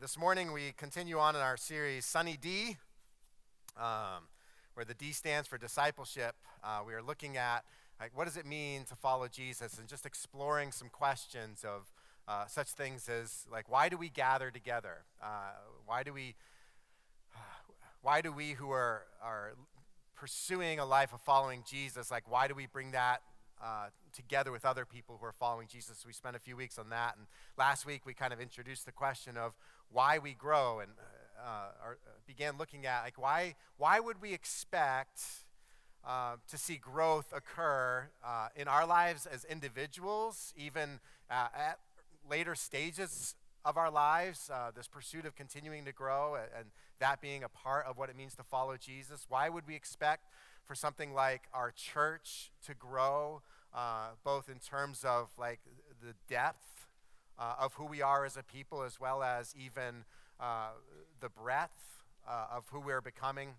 This morning we continue on in our series Sunny D, where the D stands for discipleship. We are looking at what does it mean to follow Jesus, and just exploring some questions of such things as why do we gather together? Why do we who are pursuing a life of following Jesus, why do we bring that together with other people who are following Jesus? We spent a few weeks on that, and last week we kind of introduced the question of why we grow, and began looking at why would we expect to see growth occur in our lives as individuals, even at later stages of our lives, this pursuit of continuing to grow, and that being a part of what it means to follow Jesus. Why would we expect for something like our church to grow, both in terms of the depth of who we are as a people, as well as even the breadth of who we're becoming?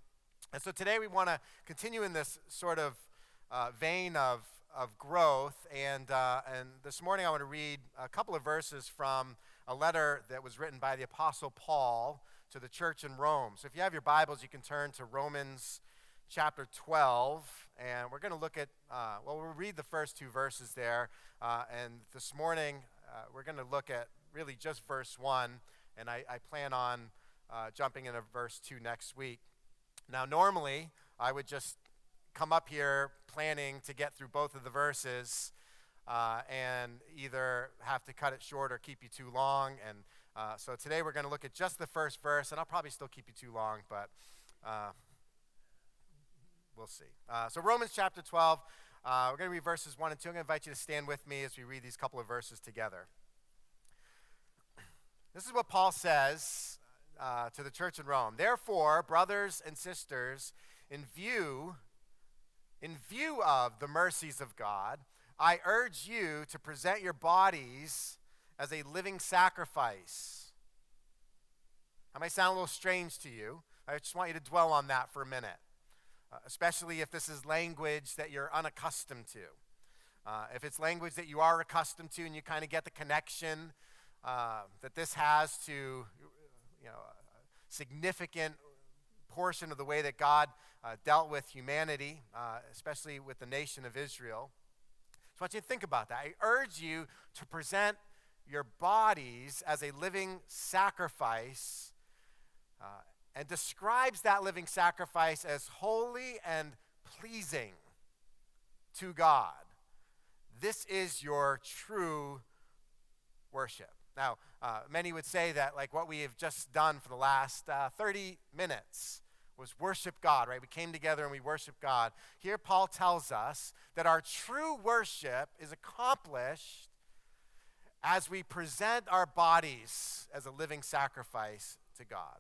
And so today we want to continue in this sort of vein of growth, and this morning I want to read a couple of verses from a letter that was written by the Apostle Paul to the church in Rome. So if you have your Bibles, you can turn to Romans chapter 12, and we're going to look at, we'll read the first two verses there, and this morning we're going to look at really just verse 1, and I plan on jumping into verse 2 next week. Now, normally, I would just come up here planning to get through both of the verses and either have to cut it short or keep you too long, and so today we're going to look at just the first verse, and I'll probably still keep you too long, but we'll see. So Romans chapter 12, we're going to read verses 1 and 2. I'm going to invite you to stand with me as we read these couple of verses together. This is what Paul says to the church in Rome. Therefore, brothers and sisters, in view of the mercies of God, I urge you to present your bodies as a living sacrifice. That might sound a little strange to you. I just want you to dwell on that for a minute, especially if this is language that you're unaccustomed to. If it's language that you are accustomed to and you kind of get the connection that this has to, a significant portion of the way that God dealt with humanity, especially with the nation of Israel. So I want you to think about that. I urge you to present your bodies as a living sacrifice, and describes that living sacrifice as holy and pleasing to God. This is your true worship. Now, many would say that what we have just done for the last 30 minutes was worship God, right? We came together and we worship God. Here Paul tells us that our true worship is accomplished as we present our bodies as a living sacrifice to God.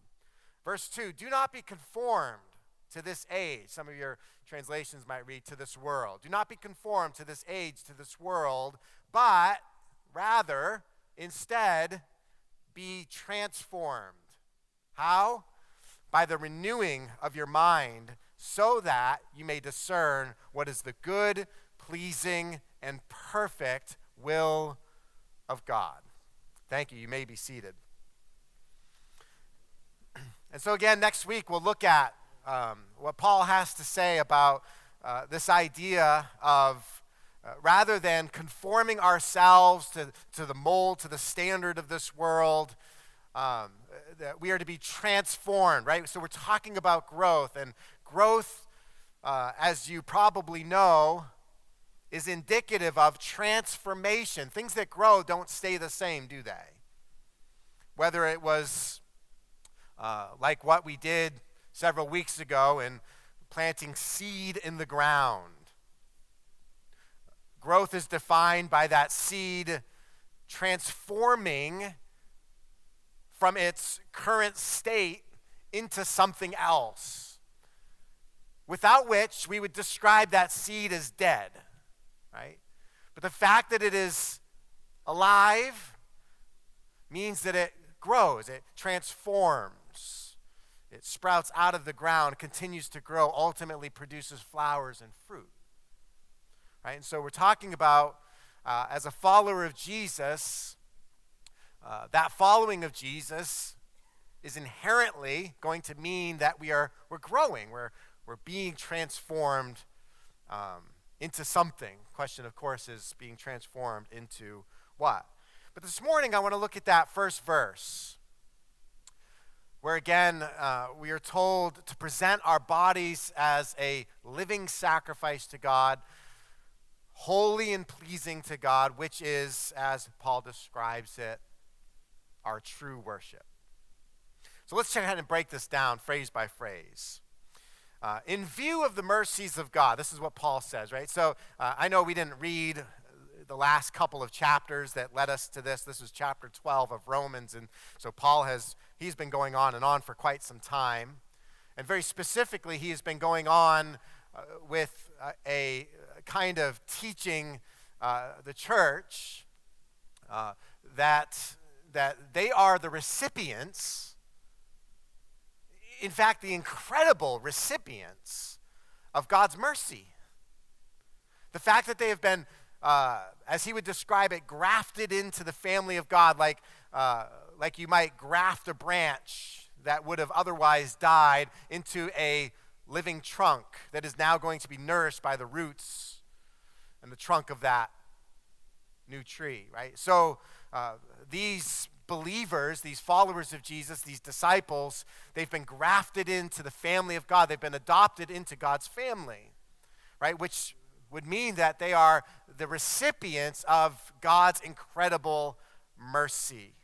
Verse 2, do not be conformed to this age. Some of your translations might read to this world. Do not be conformed to this age, to this world, but rather, instead, be transformed. How? By the renewing of your mind, so that you may discern what is the good, pleasing, and perfect will of God. Thank you. You may be seated. And so again, next week we'll look at what Paul has to say about this idea of rather than conforming ourselves to the mold, to the standard of this world, that we are to be transformed, right? So we're talking about growth, and growth, as you probably know, is indicative of transformation. Things that grow don't stay the same, do they? Whether it was like what we did several weeks ago in planting seed in the ground. Growth is defined by that seed transforming from its current state into something else, without which we would describe that seed as dead, right? But the fact that it is alive means that it grows, it transforms. It sprouts out of the ground, continues to grow, ultimately produces flowers and fruit. Right? And so we're talking about, as a follower of Jesus, that following of Jesus is inherently going to mean that we're growing, we're being transformed into something. Question, of course, is being transformed into what? But this morning I want to look at that first verse, where again we are told to present our bodies as a living sacrifice to God, holy and pleasing to God, which is, as Paul describes it, our true worship. So let's try and break this down phrase by phrase. In view of the mercies of God, this is what Paul says, right? So I know we didn't read the last couple of chapters that led us to this. This is chapter 12 of Romans, and so he's been going on and on for quite some time. And very specifically, he has been going on with a kind of teaching the church that they are the recipients, in fact, the incredible recipients of God's mercy. The fact that they have been, as he would describe it, grafted into the family of God, like you might graft a branch that would have otherwise died into a living trunk that is now going to be nourished by the roots and the trunk of that new tree, right? So these believers, these followers of Jesus, these disciples, they've been grafted into the family of God. They've been adopted into God's family, right? Which would mean that they are the recipients of God's incredible mercy.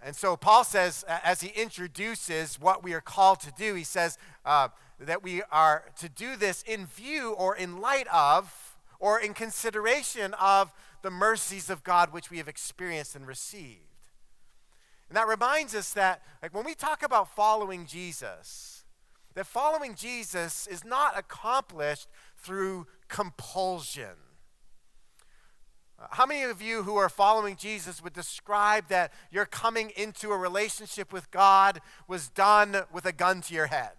And so Paul says, as he introduces what we are called to do, he says that we are to do this in view or in light of or in consideration of the mercies of God which we have experienced and received. And that reminds us that, like, when we talk about following Jesus, that following Jesus is not accomplished through compulsion. How many of you who are following Jesus would describe that your coming into a relationship with God was done with a gun to your head?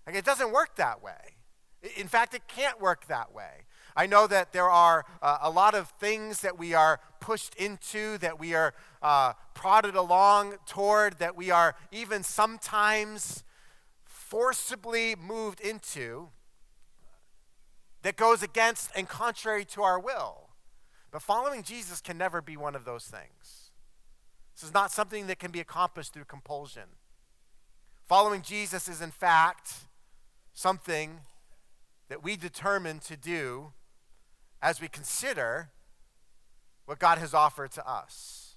Like, it doesn't work that way. In fact, it can't work that way. I know that there are a lot of things that we are pushed into, that we are prodded along toward, that we are even sometimes forcibly moved into, that goes against and contrary to our will. But following Jesus can never be one of those things. This is not something that can be accomplished through compulsion. Following Jesus is, in fact, something that we determine to do as we consider what God has offered to us.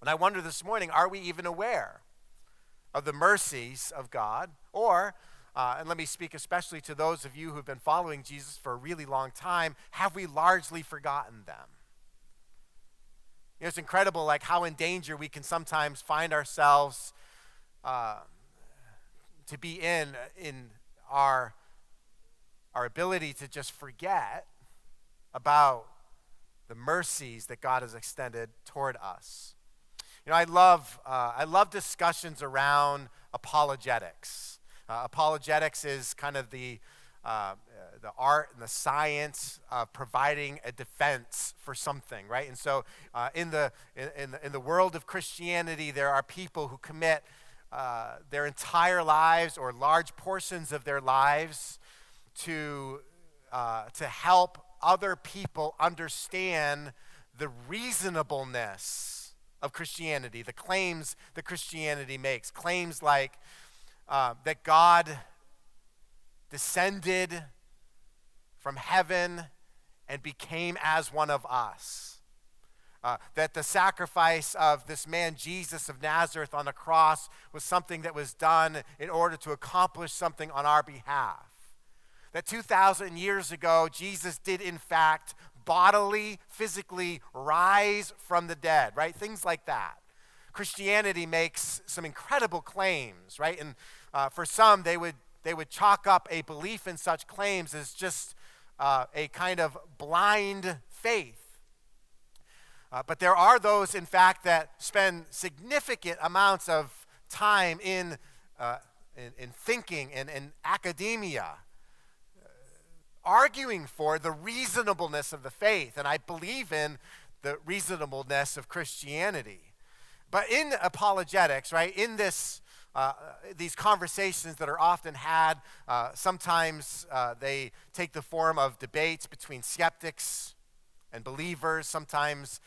And I wonder this morning, are we even aware of the mercies of God? Or, and let me speak especially to those of you who've been following Jesus for a really long time, have we largely forgotten them? You know, it's incredible, like, how in danger we can sometimes find ourselves to be in our ability to just forget about the mercies that God has extended toward us. You know, I love discussions around apologetics. Apologetics is kind of the art and the science of providing a defense for something, right? And so, in the world of Christianity, there are people who commit their entire lives or large portions of their lives to help other people understand the reasonableness of Christianity, the claims that Christianity makes. Claims like that God descended from heaven and became as one of us. That the sacrifice of this man Jesus of Nazareth on the cross was something that was done in order to accomplish something on our behalf. That 2,000 years ago, Jesus did in fact bodily, physically rise from the dead, right? Things like that. Christianity makes some incredible claims, right? And for some, they would chalk up a belief in such claims as just a kind of blind faith. But there are those, in fact, that spend significant amounts of time in thinking and in academia, arguing for the reasonableness of the faith. And I believe in the reasonableness of Christianity. But in apologetics, right, in these conversations that are often had, sometimes they take the form of debates between skeptics and believers. Sometimes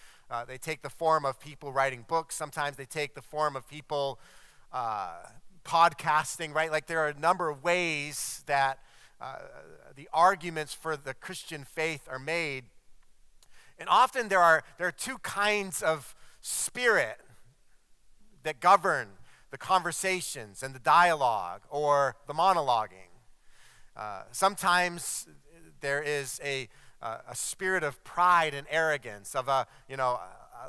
they take the form of people writing books. Sometimes they take the form of people podcasting, right? Like there are a number of ways that the arguments for the Christian faith are made. And often there are two kinds of spirit that govern the conversations and the dialogue or the monologuing. Sometimes there is a spirit of pride and arrogance of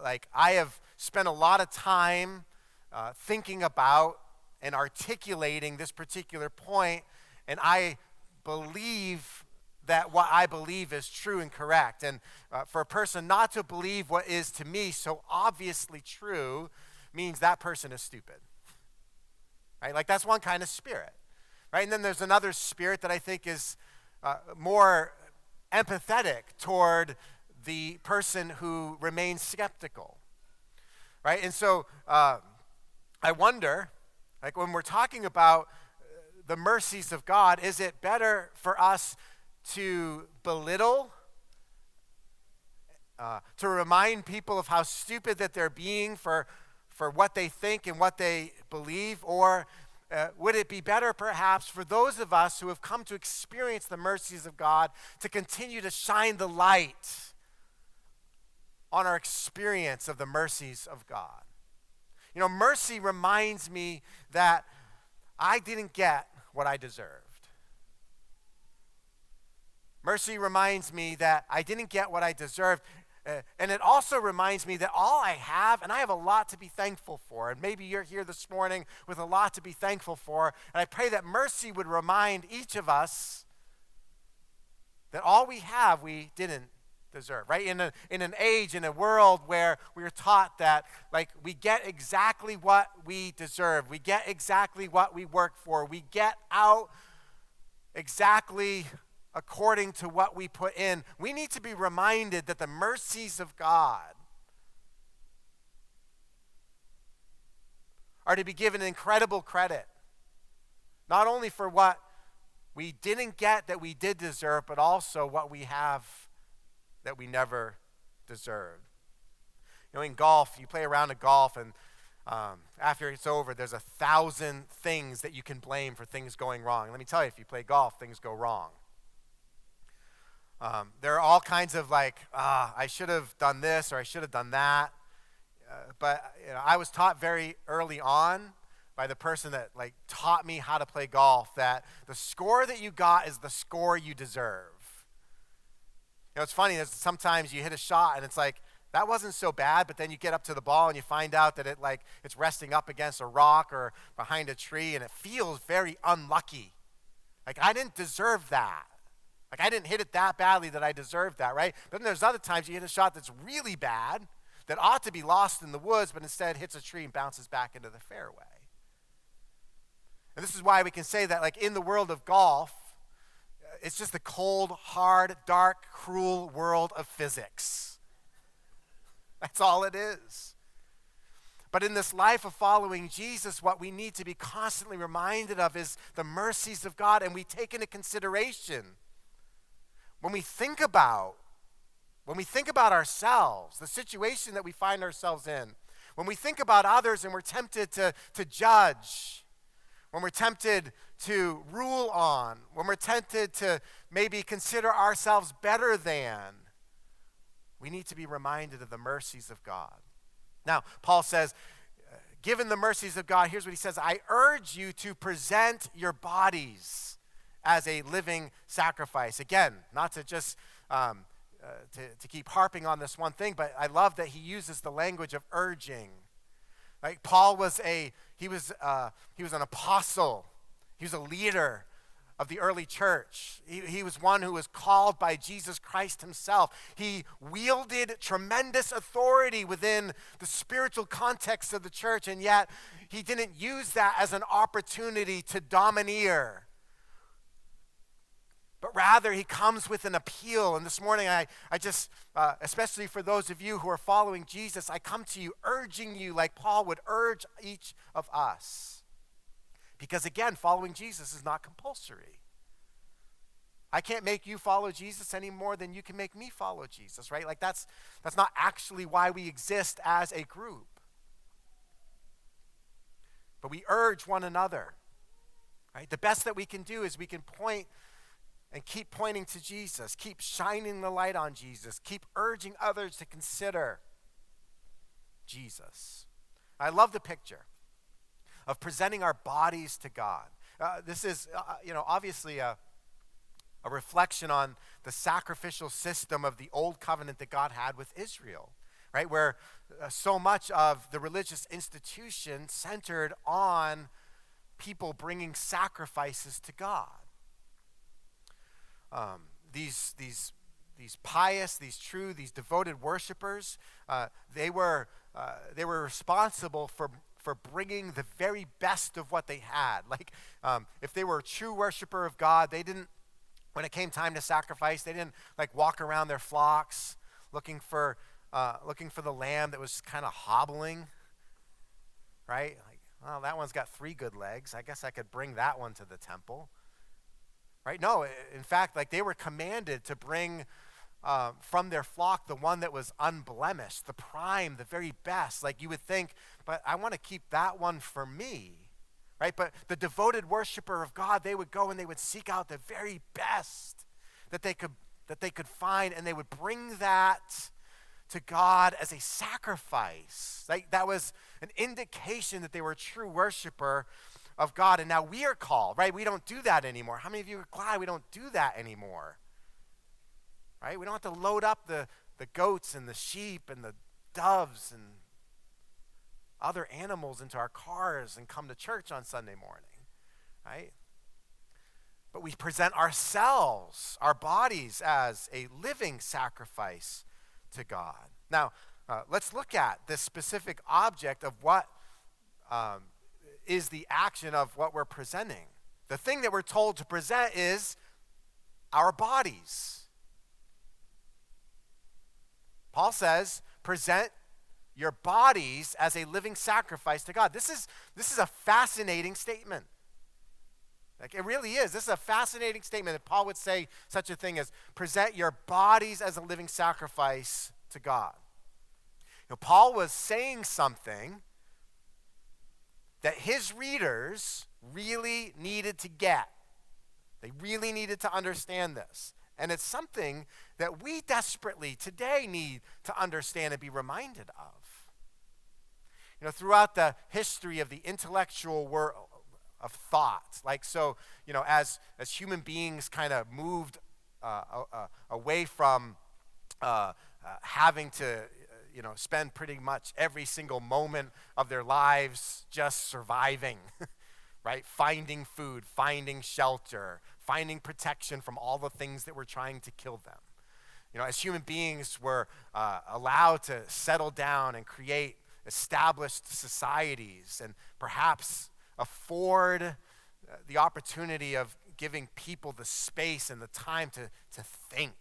like I have spent a lot of time thinking about and articulating this particular point, and I believe that what I believe is true and correct. And for a person not to believe what is to me so obviously true means that person is stupid. Right? Like that's one kind of spirit. Right? And then there's another spirit that I think is more empathetic toward the person who remains skeptical. Right? And so I wonder, like when we're talking about the mercies of God, is it better for us to belittle, to remind people of how stupid that they're being for what they think and what they believe? Or would it be better perhaps for those of us who have come to experience the mercies of God to continue to shine the light on our experience of the mercies of God? You know, mercy reminds me that I didn't get what I deserved. Mercy reminds me that I didn't get what I deserved. And it also reminds me that all I have, and I have a lot to be thankful for, and maybe you're here this morning with a lot to be thankful for, and I pray that mercy would remind each of us that all we have we didn't deserve, right? In an age, in a world where we are taught that, like, we get exactly what we deserve, we get exactly what we work for, we get out exactly according to what we put in, we need to be reminded that the mercies of God are to be given incredible credit, not only for what we didn't get that we did deserve, but also what we have that we never deserved. You know, in golf, you play a round of golf, and after it's over, there's 1,000 things that you can blame for things going wrong. Let me tell you, if you play golf, things go wrong. There are all kinds of I should have done this or I should have done that. But I was taught very early on by the person that taught me how to play golf that the score that you got is the score you deserve. You know, it's funny, sometimes you hit a shot and it's like, that wasn't so bad, but then you get up to the ball and you find out that it's resting up against a rock or behind a tree, and it feels very unlucky. Like, I didn't deserve that. Like, I didn't hit it that badly that I deserved that, right? But then there's other times you hit a shot that's really bad, that ought to be lost in the woods, but instead hits a tree and bounces back into the fairway. And this is why we can say that, in the world of golf, it's just the cold, hard, dark, cruel world of physics. That's all it is. But in this life of following Jesus, what we need to be constantly reminded of is the mercies of God, and we take into consideration when we think about ourselves, the situation that we find ourselves in, when we think about others and we're tempted to judge, when we're tempted to rule on, when we're tempted to maybe consider ourselves better than, we need to be reminded of the mercies of God. Now, Paul says, given the mercies of God, here's what he says: I urge you to present your bodies as a living sacrifice. Again, not to just to keep harping on this one thing, but I love that he uses the language of urging. Like, Paul was an apostle. He was a leader of the early church. He was one who was called by Jesus Christ himself. He wielded tremendous authority within the spiritual context of the church, and yet he didn't use that as an opportunity to domineer. but rather he comes with an appeal. And this morning, I just, especially for those of you who are following Jesus, I come to you urging you like Paul would urge each of us. Because again, following Jesus is not compulsory. I can't make you follow Jesus any more than you can make me follow Jesus, right? Like that's not actually why we exist as a group. But we urge one another, right? The best that we can do is we can point and keep pointing to Jesus, keep shining the light on Jesus, keep urging others to consider Jesus. I love the picture of presenting our bodies to God. This is, obviously a reflection on the sacrificial system of the old covenant that God had with Israel, right? Where so much of the religious institution centered on people bringing sacrifices to God. These pious, these true, these devoted worshipers, they were responsible for bringing the very best of what they had. Like, if they were a true worshiper of God, they didn't, when it came time to sacrifice, they didn't like walk around their flocks looking for the lamb that was kind of hobbling, right? Like, well, that one's got 3 good legs. I guess I could bring that one to the temple, right? No, in fact, like they were commanded to bring from their flock the one that was unblemished, the prime, the very best. Like you would think, but I want to keep that one for me. Right? But the devoted worshiper of God, they would go and they would seek out the very best that they could find, and they would bring that to God as a sacrifice. Like that was an indication that they were a true worshiper of God. And now we are called, right? We don't do that anymore. How many of you are glad we don't do that anymore? Right? We don't have to load up the goats and the sheep and the doves and other animals into our cars and come to church on Sunday morning, right? But we present ourselves, our bodies, as a living sacrifice to God. Now, let's look at this specific object of what is the action of what we're presenting. The thing that we're told to present is our bodies. Paul says, present your bodies as a living sacrifice to God. This is a fascinating statement. Like it really is. This is a fascinating statement that Paul would say such a thing as present your bodies as a living sacrifice to God. Paul was saying something that his readers really needed to get. They really needed to understand this. And it's something that we desperately today need to understand and be reminded of. Throughout the history of the intellectual world of thought, as human beings kind of moved away from having to, spend pretty much every single moment of their lives just surviving, right? Finding food, finding shelter, finding protection from all the things that were trying to kill them. As human beings were allowed to settle down and create established societies and perhaps afford the opportunity of giving people the space and the time to think,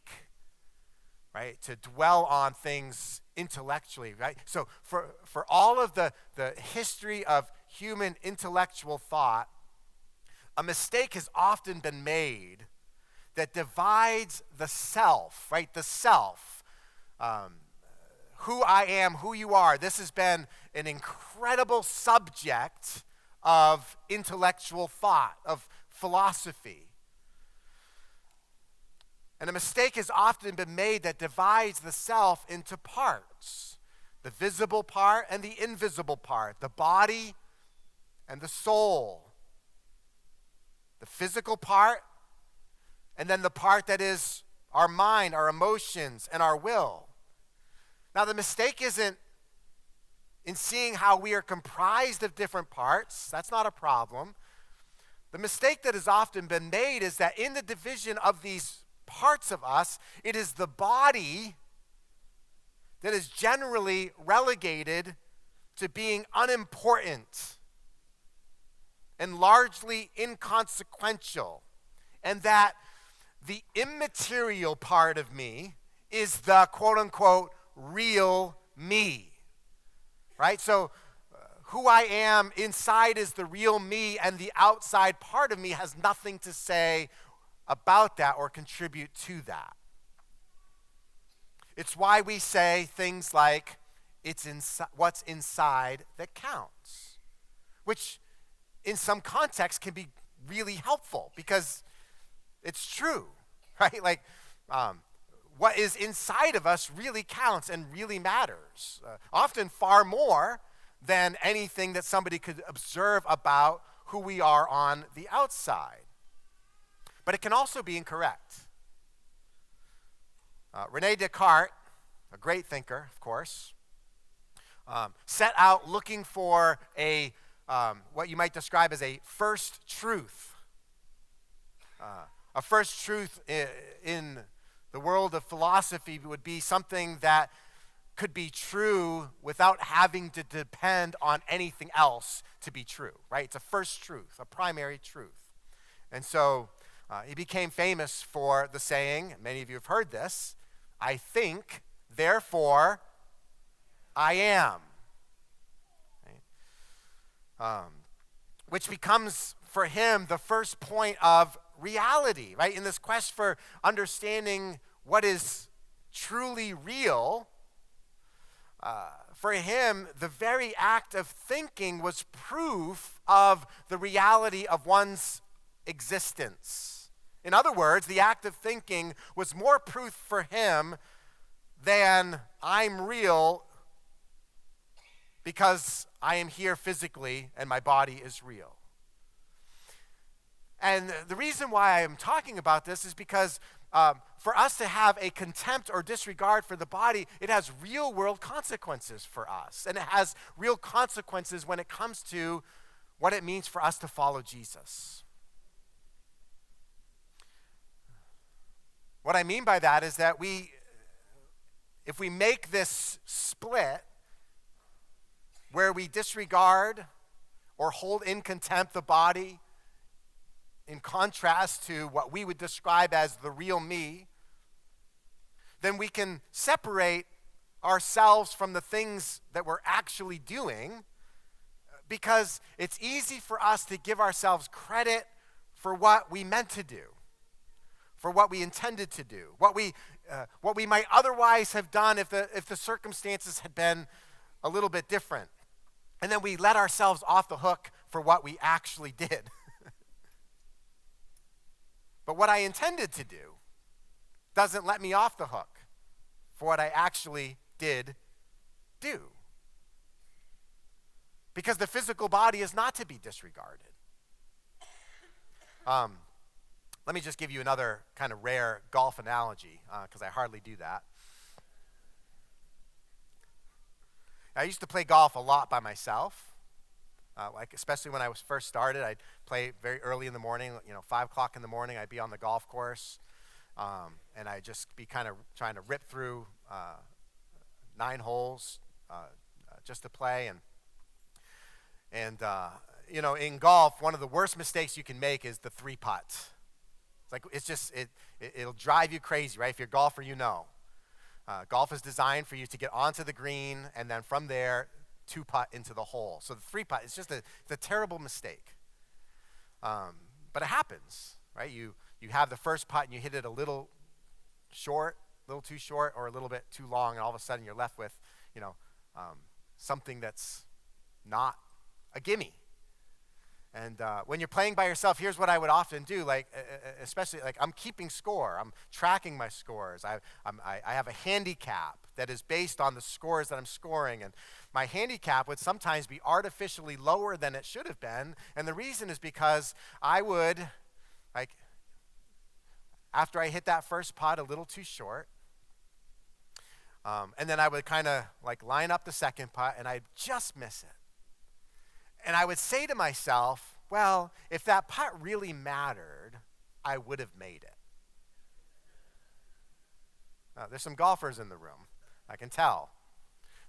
right? To dwell on things intellectually, right? So for all of the history of human intellectual thought, a mistake has often been made that divides the self, right? The self. Who I am, who you are. This has been an incredible subject of intellectual thought, of philosophy. And a mistake has often been made that divides the self into parts. The visible part and the invisible part. The body and the soul. The physical part, and then the part that is our mind, our emotions, and our will. Now, the mistake isn't in seeing how we are comprised of different parts. That's not a problem. The mistake that has often been made is that in the division of these parts of us, it is the body that is generally relegated to being unimportant and largely inconsequential, and that the immaterial part of me is the quote-unquote real me, right? So who I am inside is the real me, and the outside part of me has nothing to say about that or contribute to that. It's why we say things like, it's what's inside that counts, which in some context can be really helpful because it's true, right? Like, what is inside of us really counts and really matters, often far more than anything that somebody could observe about who we are on the outside. But it can also be incorrect. Rene Descartes, a great thinker, of course, set out looking for what you might describe as a first truth. A first truth in the world of philosophy would be something that could be true without having to depend on anything else to be true, right? It's a first truth, a primary truth. And so he became famous for the saying, many of you have heard this, I think, therefore I am. Right? Which becomes for him the first point of reality, right? In this quest for understanding what is truly real, for him, the very act of thinking was proof of the reality of one's existence. In other words, the act of thinking was more proof for him than I'm real because I am here physically and my body is real. And the reason why I'm talking about this is because for us to have a contempt or disregard for the body, it has real world consequences for us. And it has real consequences when it comes to what it means for us to follow Jesus. What I mean by that is that if we make this split where we disregard or hold in contempt the body in contrast to what we would describe as the real me, then we can separate ourselves from the things that we're actually doing because it's easy for us to give ourselves credit for what we meant to do, for what we intended to do, what we might otherwise have done if the circumstances had been a little bit different. And then we let ourselves off the hook for what we actually did. But what I intended to do doesn't let me off the hook for what I actually did do. Because the physical body is not to be disregarded. Let me just give you another kind of rare golf analogy, because I hardly do that. I used to play golf a lot by myself. Especially when I was first started, I'd play very early in the morning, 5 o'clock in the morning, I'd be on the golf course, and I'd just be kind of trying to rip through 9 holes just to play. And in golf, one of the worst mistakes you can make is the 3-putt. It'll drive you crazy, right? If you're a golfer, you know. Golf is designed for you to get onto the green, and then from there, 2-putt into the hole. So the 3-putt is just a terrible mistake. But it happens, right? You have the first putt and you hit it a little too short, or a little bit too long, and all of a sudden you're left with, something that's not a gimme. And when you're playing by yourself, here's what I would often do, especially I'm keeping score. I'm tracking my scores. I have a handicap that is based on the scores that I'm scoring. And my handicap would sometimes be artificially lower than it should have been. And the reason is because I would, after I hit that first putt a little too short, and then I would kind of line up the second putt and I'd just miss it. And I would say to myself, well, if that putt really mattered, I would have made it. There's some golfers in the room, I can tell,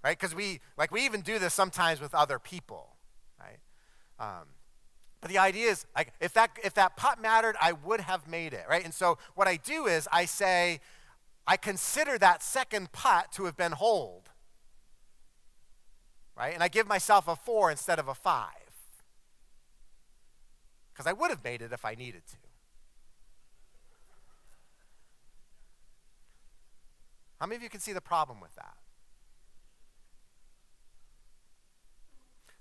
right? Because we even do this sometimes with other people, right? But the idea is, like, if that putt mattered, I would have made it, right? And so what I do is I say, I consider that second putt to have been holed, right? And I give myself a 4 instead of a 5, because I would have made it if I needed to. How many of you can see the problem with that?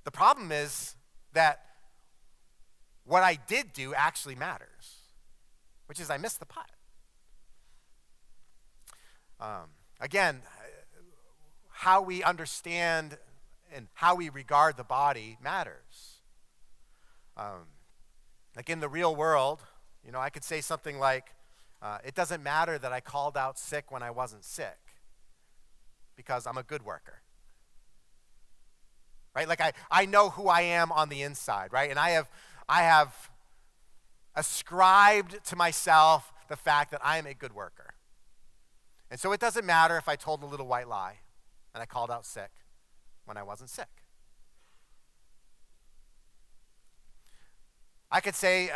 The problem is that what I did do actually matters, which is I missed the putt. Again, how we understand and how we regard the body matters. Like in the real world, I could say something like, it doesn't matter that I called out sick when I wasn't sick because I'm a good worker. Right? Like I know who I am on the inside, right? And I have ascribed to myself the fact that I am a good worker. And so it doesn't matter if I told a little white lie and I called out sick when I wasn't sick. I could say,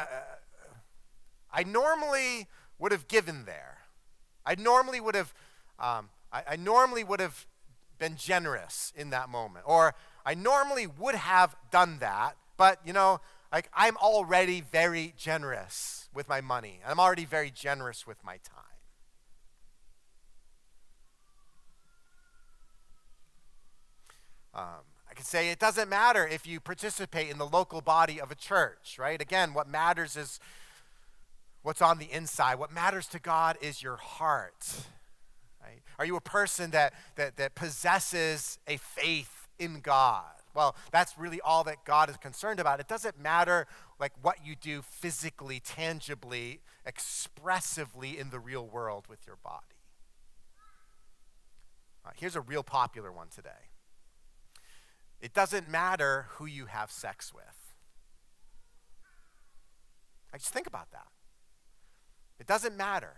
I normally would have given there. I normally would have been generous in that moment. Or I normally would have done that, but like I'm already very generous with my money. I'm already very generous with my time. I could say it doesn't matter if you participate in the local body of a church, right? Again, what matters is what's on the inside. What matters to God is your heart. Right? Are you a person that possesses a faith in God? Well, that's really all that God is concerned about. It doesn't matter like what you do physically, tangibly, expressively in the real world with your body. Here's a real popular one today. It doesn't matter who you have sex with. Just think about that. It doesn't matter.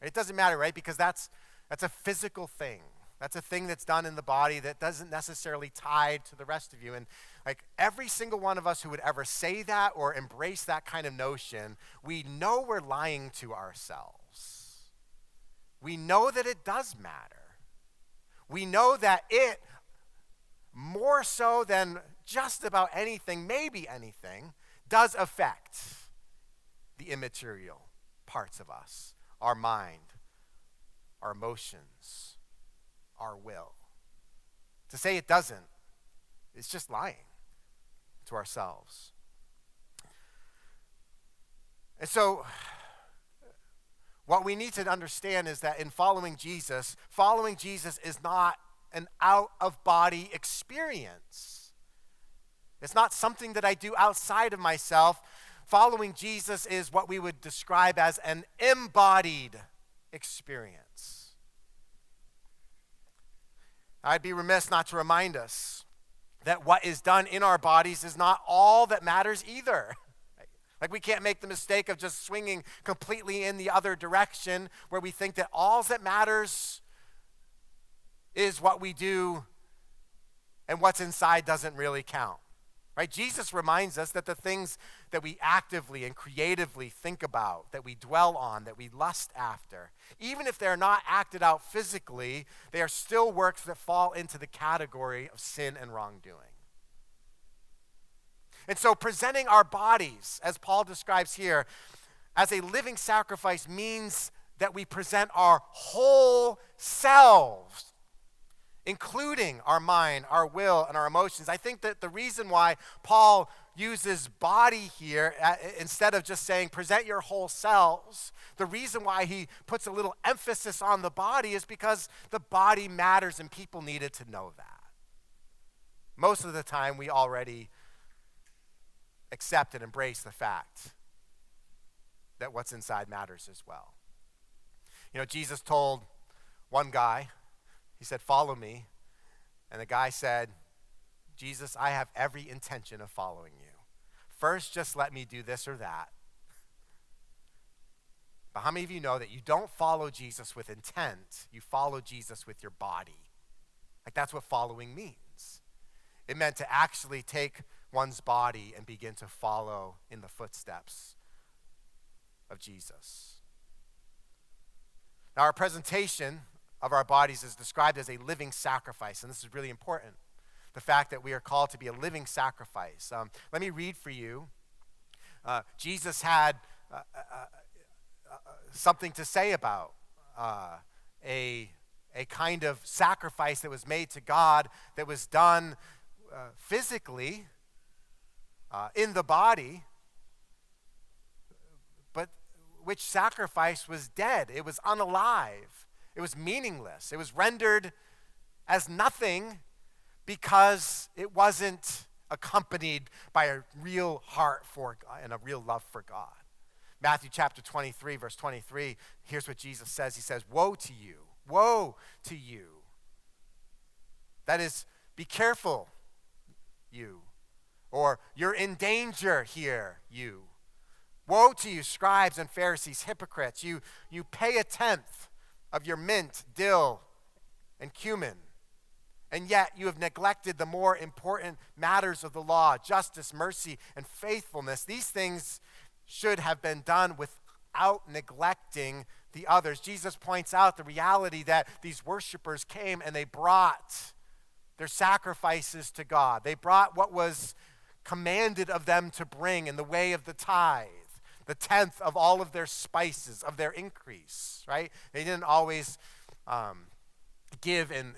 It doesn't matter, right? Because that's a physical thing. That's a thing that's done in the body that doesn't necessarily tie to the rest of you. And like every single one of us who would ever say that or embrace that kind of notion, we know we're lying to ourselves. We know that it does matter. We know that it, more so than just about anything, maybe anything, does affect the immaterial parts of us, our mind, our emotions, our will. To say it doesn't is just lying to ourselves. And so what we need to understand is that in following Jesus is not an out-of-body experience. It's not something that I do outside of myself. Following Jesus is what we would describe as an embodied experience. I'd be remiss not to remind us that what is done in our bodies is not all that matters either. Like we can't make the mistake of just swinging completely in the other direction where we think that all that matters is what we do and what's inside doesn't really count. Right? Jesus reminds us that the things that we actively and creatively think about, that we dwell on, that we lust after, even if they're not acted out physically, they are still works that fall into the category of sin and wrongdoing. And so presenting our bodies, as Paul describes here, as a living sacrifice means that we present our whole selves, including our mind, our will, and our emotions. I think that the reason why Paul uses body here, instead of just saying present your whole selves, the reason why he puts a little emphasis on the body is because the body matters and people needed to know that. Most of the time, we already accept and embrace the fact that what's inside matters as well. Jesus told one guy, he said, "Follow me." And the guy said, "Jesus, I have every intention of following you. First, just let me do this or that." But how many of you know that you don't follow Jesus with intent, you follow Jesus with your body? Like that's what following means. It meant to actually take one's body and begin to follow in the footsteps of Jesus. Now, our presentation of our bodies is described as a living sacrifice, and this is really important. The fact that we are called to be a living sacrifice. Let me read for you. Jesus had something to say about a kind of sacrifice that was made to God, that was done physically in the body, but which sacrifice was dead. It was unalive. It was meaningless. It was rendered as nothing because it wasn't accompanied by a real heart for God and a real love for God. Matthew chapter 23, verse 23, here's what Jesus says. He says, woe to you, woe to you. That is, be careful, you. Or you're in danger here, you. Woe to you, scribes and Pharisees, hypocrites. You pay a tenth of your mint, dill, and cumin, and yet you have neglected the more important matters of the law, justice, mercy, and faithfulness. These things should have been done without neglecting the others. Jesus points out the reality that these worshipers came and they brought their sacrifices to God. They brought what was commanded of them to bring in the way of the tithe, the tenth of all of their spices, of their increase, right? They didn't always give in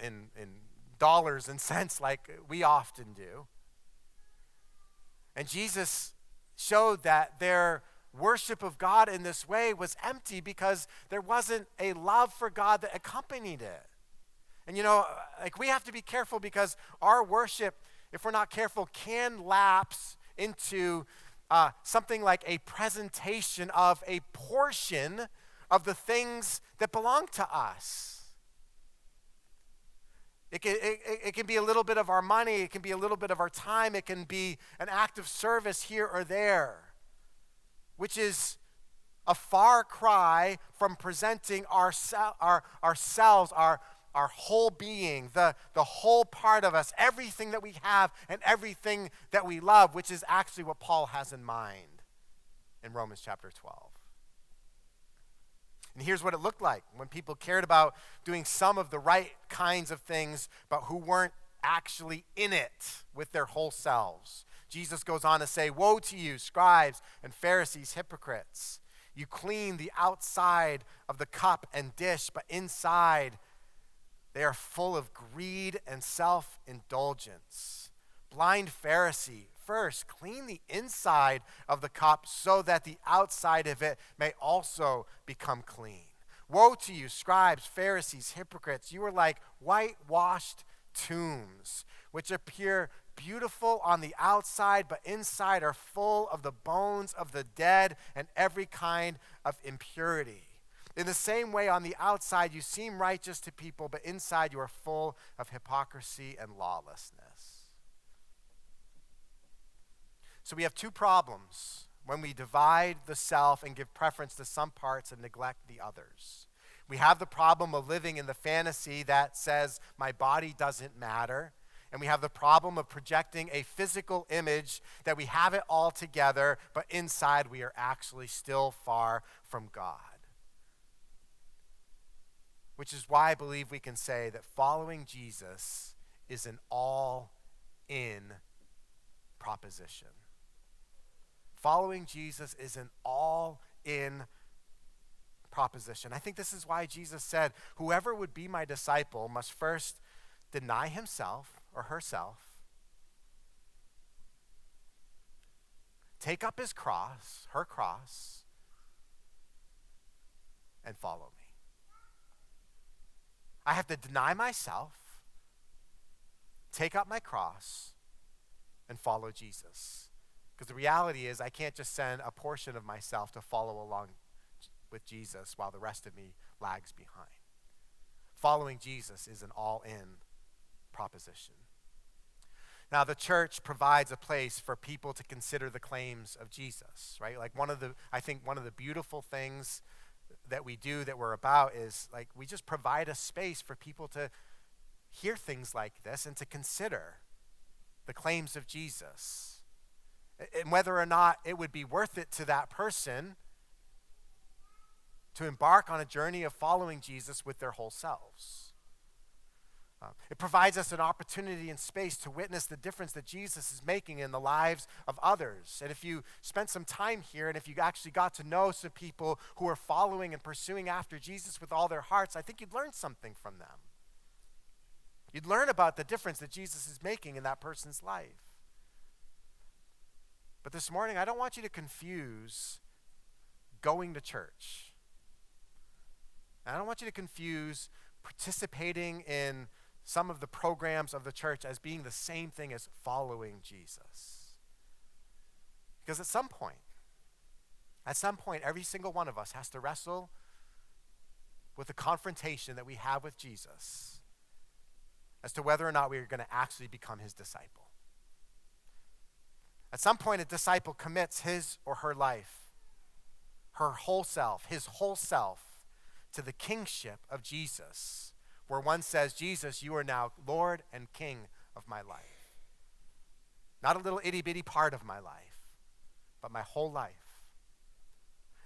dollars and cents like we often do. And Jesus showed that their worship of God in this way was empty because there wasn't a love for God that accompanied it. And we have to be careful because our worship, if we're not careful, can lapse into something like a presentation of a portion of the things that belong to us. It can be a little bit of our money. It can be a little bit of our time. It can be an act of service here or there, which is a far cry from presenting ourselves, our whole being, the whole part of us, everything that we have and everything that we love, which is actually what Paul has in mind in Romans chapter 12. And here's what it looked like when people cared about doing some of the right kinds of things, but who weren't actually in it with their whole selves. Jesus goes on to say, woe to you, scribes and Pharisees, hypocrites. You clean the outside of the cup and dish, but inside they are full of greed and self-indulgence. Blind Pharisee, first clean the inside of the cup so that the outside of it may also become clean. Woe to you, scribes, Pharisees, hypocrites. You are like whitewashed tombs, which appear beautiful on the outside, but inside are full of the bones of the dead and every kind of impurity. In the same way, on the outside, you seem righteous to people, but inside you are full of hypocrisy and lawlessness. So we have two problems when we divide the self and give preference to some parts and neglect the others. We have the problem of living in the fantasy that says my body doesn't matter. And we have the problem of projecting a physical image that we have it all together, but inside we are actually still far from God. Which is why I believe we can say that following Jesus is an all-in proposition. Following Jesus is an all-in proposition. I think this is why Jesus said, whoever would be my disciple must first deny himself or herself, take up his cross, her cross, and follow me. I have to deny myself, take up my cross, and follow Jesus. Because the reality is I can't just send a portion of myself to follow along with Jesus while the rest of me lags behind. Following Jesus is an all-in proposition. Now, the church provides a place for people to consider the claims of Jesus, right? Like I think one of the beautiful things that we do, that we're about, is like we just provide a space for people to hear things like this and to consider the claims of Jesus. and whether or not it would be worth it to that person to embark on a journey of following Jesus with their whole selves. It provides us an opportunity and space to witness the difference that Jesus is making in the lives of others. And if you spent some time here, and if you actually got to know some people who are following and pursuing after Jesus with all their hearts, I think you'd learn something from them. You'd learn about the difference that Jesus is making in that person's life. But this morning, I don't want you to confuse going to church. I don't want you to confuse participating in some of the programs of the church as being the same thing as following Jesus. Because at some point, every single one of us has to wrestle with the confrontation that we have with Jesus as to whether or not we are going to actually become his disciple. At some point, a disciple commits his or her life, her whole self, his whole self, to the kingship of Jesus, where one says, Jesus, you are now Lord and King of my life. Not a little itty-bitty part of my life, but my whole life.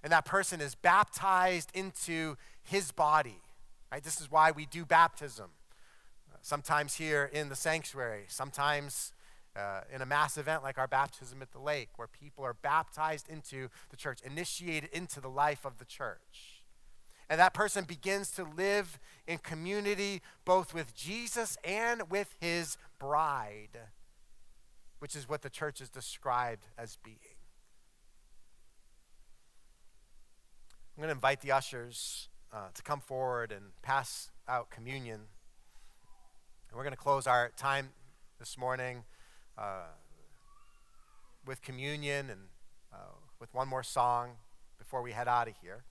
And that person is baptized into his body, right? This is why we do baptism. Sometimes here in the sanctuary, sometimes in a mass event like our baptism at the lake, where people are baptized into the church, initiated into the life of the church. And that person begins to live in community both with Jesus and with his bride, which is what the church is described as being. I'm going to invite the ushers to come forward and pass out communion. And we're going to close our time this morning with communion and with one more song before we head out of here.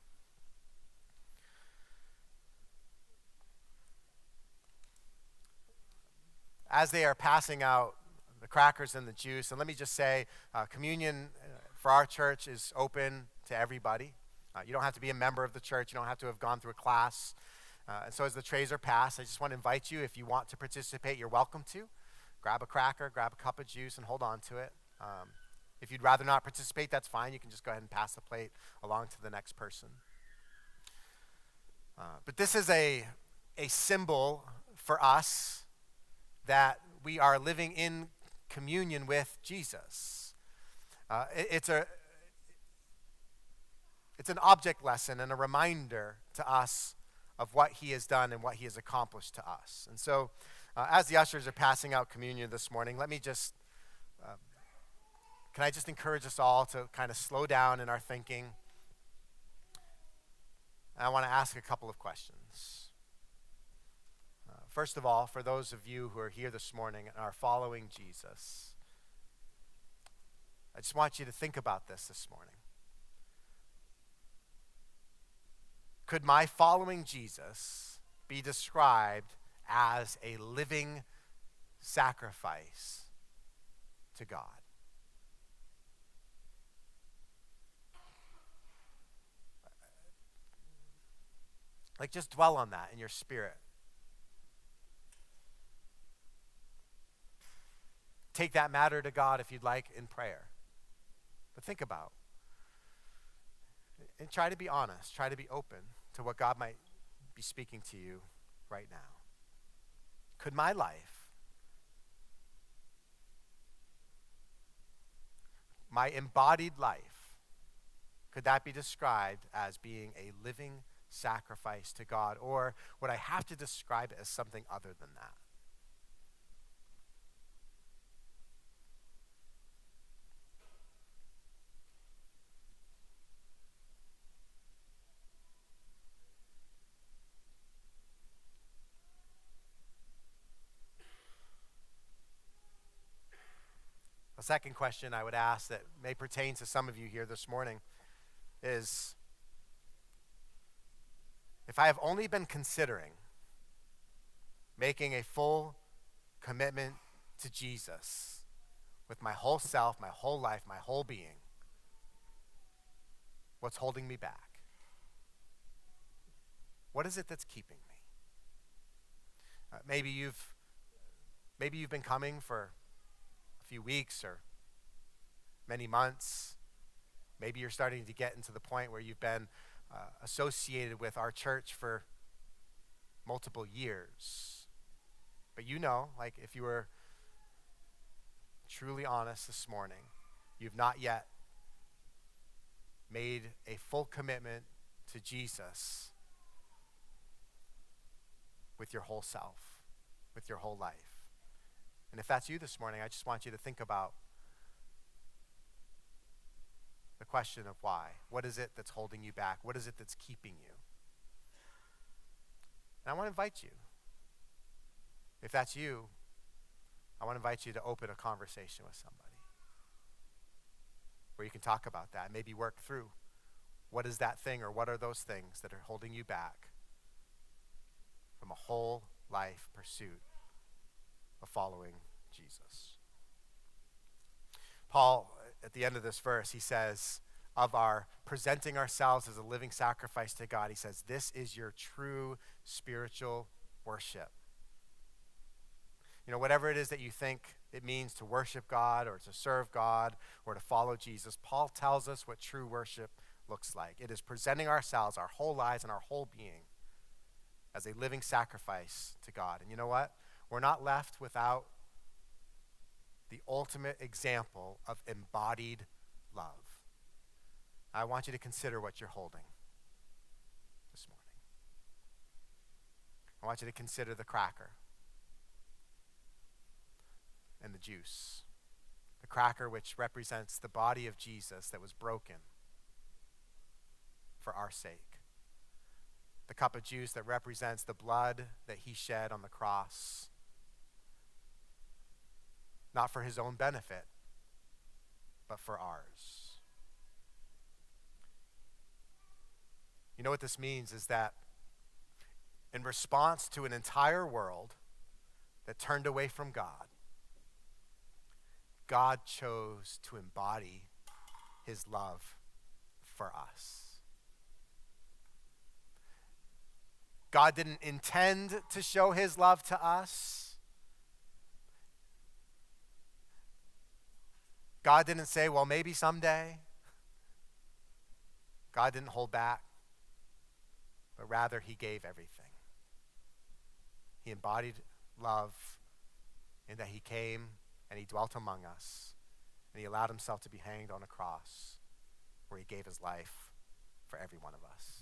As they are passing out the crackers and the juice, and let me just say, communion for our church is open to everybody. You don't have to be a member of the church. You don't have to have gone through a class. And so as the trays are passed, I just want to invite you, if you want to participate, you're welcome to. Grab a cracker, grab a cup of juice, and hold on to it. If you'd rather not participate, that's fine. You can just go ahead and pass the plate along to the next person. But this is a symbol for us that we are living in communion with Jesus. It's an object lesson and a reminder to us of what he has done and what he has accomplished to us. And so as the ushers are passing out communion this morning, let me just, can I just encourage us all to kind of slow down in our thinking? And I want to ask a couple of questions. First of all, for those of you who are here this morning and are following Jesus, I just want you to think about this morning. Could my following Jesus be described as a living sacrifice to God? Like, just dwell on that in your spirit. Take that matter to God if you'd like in prayer. But think about and try to be honest, try to be open to what God might be speaking to you right now. Could my life, my embodied life, could that be described as being a living sacrifice to God? Or would I have to describe it as something other than that? A second question I would ask that may pertain to some of you here this morning is, if I have only been considering making a full commitment to Jesus with my whole self, my whole life, my whole being, what's holding me back? What is it that's keeping me? Maybe you've been coming for a few weeks or many months. Maybe you're starting to get into the point where you've been associated with our church for multiple years. But like if you were truly honest this morning, you've not yet made a full commitment to Jesus with your whole self, with your whole life. And if that's you this morning, I just want you to think about the question of why. What is it that's holding you back? What is it that's keeping you? And I want to invite you. If that's you, I want to invite you to open a conversation with somebody where you can talk about that, maybe work through what is that thing or what are those things that are holding you back from a whole life pursuit of following Jesus. Paul, at the end of this verse, he says, of our presenting ourselves as a living sacrifice to God, he says, this is your true spiritual worship. Whatever it is that you think it means to worship God or to serve God or to follow Jesus, Paul tells us what true worship looks like. It is presenting ourselves, our whole lives and our whole being as a living sacrifice to God. And you know what? We're not left without the ultimate example of embodied love. I want you to consider what you're holding this morning. I want you to consider the cracker and the juice. The cracker, which represents the body of Jesus that was broken for our sake. The cup of juice that represents the blood that he shed on the cross, not for his own benefit, but for ours. You know what this means is that in response to an entire world that turned away from God, God chose to embody his love for us. God didn't intend to show his love to us. God didn't say, well, maybe someday. God didn't hold back, but rather he gave everything. He embodied love in that he came and he dwelt among us, and he allowed himself to be hanged on a cross where he gave his life for every one of us.